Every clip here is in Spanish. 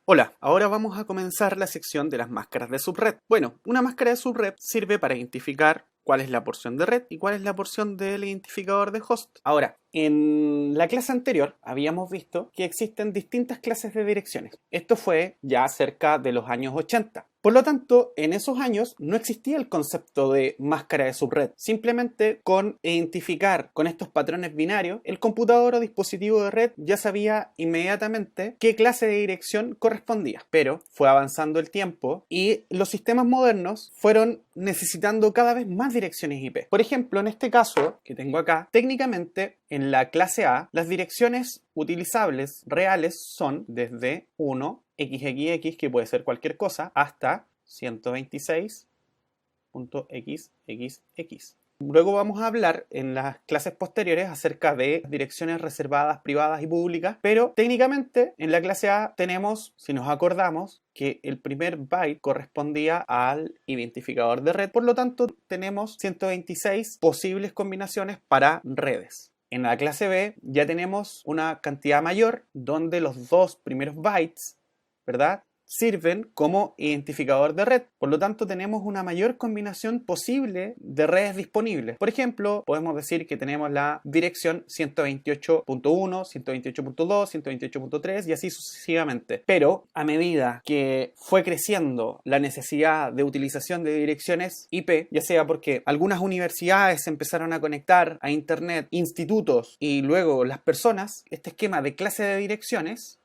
Hola, ahora vamos a comenzar la sección de las máscaras de subred. Bueno, una máscara de subred sirve para identificar cuál es la porción de red y cuál es la porción del identificador de host. Ahora, en la clase anterior habíamos visto que existen distintas clases de direcciones. Esto fue ya cerca de los años 80. Por lo tanto, en esos años no existía el concepto de máscara de subred. Simplemente con identificar con estos patrones binarios, el computador o dispositivo de red ya sabía inmediatamente qué clase de dirección correspondía. Pero fue avanzando el tiempo y los sistemas modernos fueron necesitando cada vez más direcciones IP. Por ejemplo, en este caso que tengo acá, técnicamente en la clase A, las direcciones utilizables reales son desde 1 XXX, que puede ser cualquier cosa, hasta 126.xxx. Luego vamos a hablar en las clases posteriores acerca de direcciones reservadas, privadas y públicas, pero técnicamente en la clase A tenemos, si nos acordamos, que el primer byte correspondía al identificador de red, por lo tanto tenemos 126 posibles combinaciones para redes. En la clase B ya tenemos una cantidad mayor donde los dos primeros bytes, ¿verdad?, sirven como identificador de red. Por lo tanto, tenemos una mayor combinación posible de redes disponibles. Por ejemplo, podemos decir que tenemos la dirección 128.1, 128.2, 128.3 y así sucesivamente. Pero a medida que fue creciendo la necesidad de utilización de direcciones IP, ya sea porque algunas universidades empezaron a conectar a Internet, institutos y luego las personas, este esquema de clase de direcciones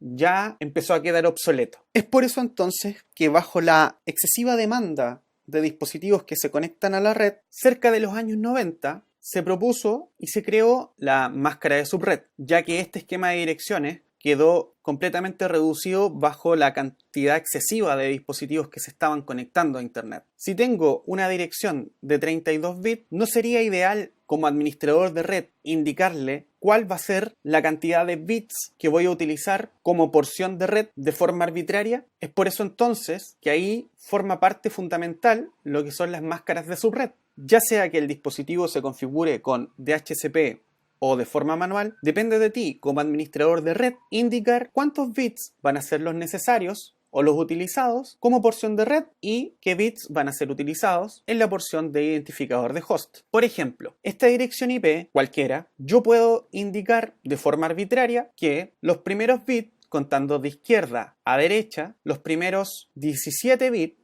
ya empezó a quedar obsoleto. Es por eso entonces que bajo la excesiva demanda de dispositivos que se conectan a la red, cerca de los años 90 se propuso y se creó la máscara de subred, ya que este esquema de direcciones quedó completamente reducido bajo la cantidad excesiva de dispositivos que se estaban conectando a Internet. Si tengo una dirección de 32 bits, ¿no sería ideal como administrador de red indicarle cuál va a ser la cantidad de bits que voy a utilizar como porción de red de forma arbitraria? Es por eso entonces que ahí forma parte fundamental lo que son las máscaras de subred. Ya sea que el dispositivo se configure con DHCP o de forma manual, depende de ti como administrador de red indicar cuántos bits van a ser los necesarios o los utilizados como porción de red y qué bits van a ser utilizados en la porción de identificador de host. Por ejemplo, esta dirección IP, cualquiera, yo puedo indicar de forma arbitraria que los primeros bits, contando de izquierda a derecha, los primeros 17 bits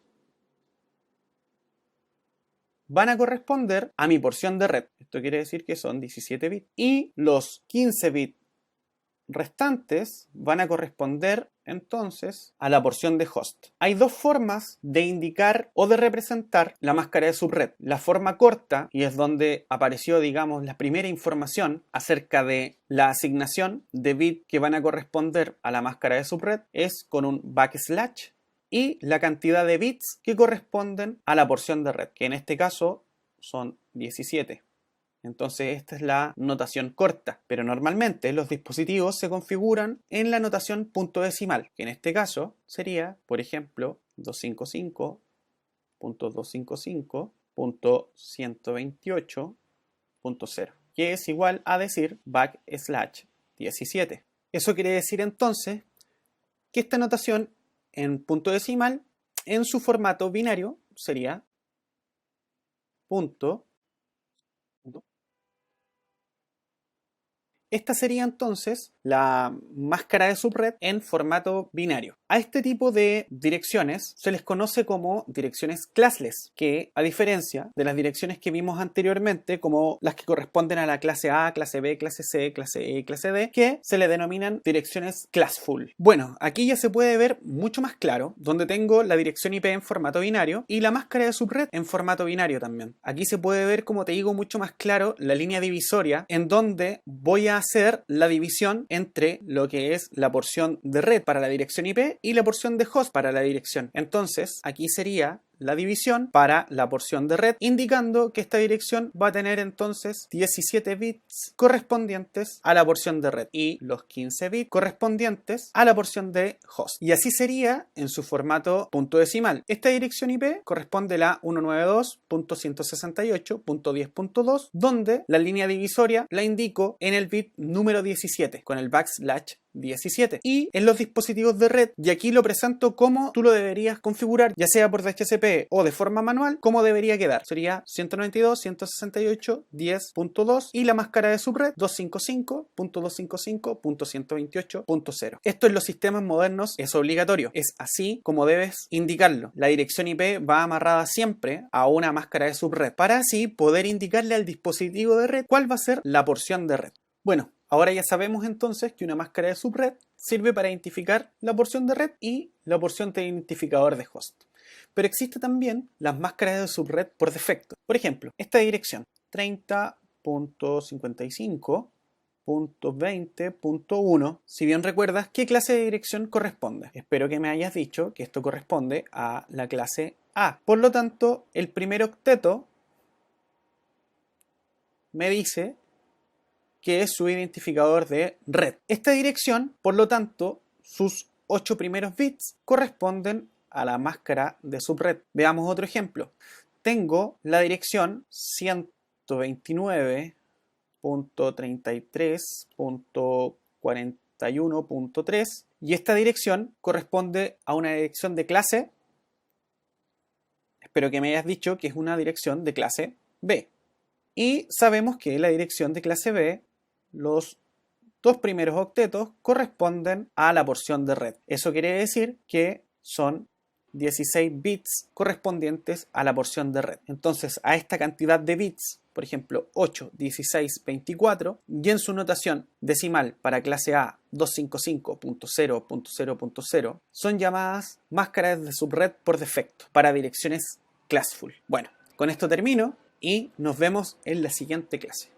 van a corresponder a mi porción de red. Esto quiere decir que son 17 bits. Y los 15 bits restantes van a corresponder entonces a la porción de host. Hay dos formas de indicar o de representar la máscara de subred. La forma corta, y es donde apareció, digamos, la primera información acerca de la asignación de bits que van a corresponder a la máscara de subred, es con un backslash y la cantidad de bits que corresponden a la porción de red, que en este caso son 17. Entonces esta es la notación corta, pero normalmente los dispositivos se configuran en la notación punto decimal, que en este caso sería, por ejemplo, 255.255.128.0, que es igual a decir backslash 17. Eso quiere decir entonces que esta notación en punto decimal, en su formato binario, sería punto. Esta sería entonces la máscara de subred en formato binario. A este tipo de direcciones se les conoce como direcciones classless, que a diferencia de las direcciones que vimos anteriormente, como las que corresponden a la clase A, clase B, clase C, clase E y clase D, que se le denominan direcciones classful. Bueno, aquí ya se puede ver mucho más claro, donde tengo la dirección IP en formato binario y la máscara de subred en formato binario también. Aquí se puede ver, como te digo, mucho más claro la línea divisoria en donde voy a hacer la división entre lo que es la porción de red para la dirección IP y la porción de host para la dirección. Entonces, aquí sería la división para la porción de red, indicando que esta dirección va a tener entonces 17 bits correspondientes a la porción de red y los 15 bits correspondientes a la porción de host. Y así sería en su formato punto decimal. Esta dirección IP corresponde a la 192.168.10.2, donde la línea divisoria la indico en el bit número 17 con el backslash 17 y en los dispositivos de red, y aquí lo presento como tú lo deberías configurar, ya sea por DHCP o de forma manual, como debería quedar. Sería 192.168.10.2 y la máscara de subred 255.255.128.0. Esto en los sistemas modernos es obligatorio, es así como debes indicarlo. La dirección IP va amarrada siempre a una máscara de subred para así poder indicarle al dispositivo de red cuál va a ser la porción de red. Bueno, ahora ya sabemos entonces que una máscara de subred sirve para identificar la porción de red y la porción de identificador de host. Pero existen también las máscaras de subred por defecto. Por ejemplo, esta dirección 30.55.20.1. Si bien recuerdas, ¿qué clase de dirección corresponde? Espero que me hayas dicho que esto corresponde a la clase A. Por lo tanto, el primer octeto me dice que es su identificador de red. Esta dirección, por lo tanto, sus 8 primeros bits corresponden a la máscara de subred. Veamos otro ejemplo. Tengo la dirección 129.33.41.3 y esta dirección corresponde a una dirección de clase, espero que me hayas dicho que es una dirección de clase B. Y sabemos que la dirección de clase B, los dos primeros octetos corresponden a la porción de red. Eso quiere decir que son 16 bits correspondientes a la porción de red. Entonces, a esta cantidad de bits, por ejemplo, 8, 16, 24, y en su notación decimal para clase A 255.0.0.0, son llamadas máscaras de subred por defecto para direcciones classful. Bueno, con esto termino y nos vemos en la siguiente clase.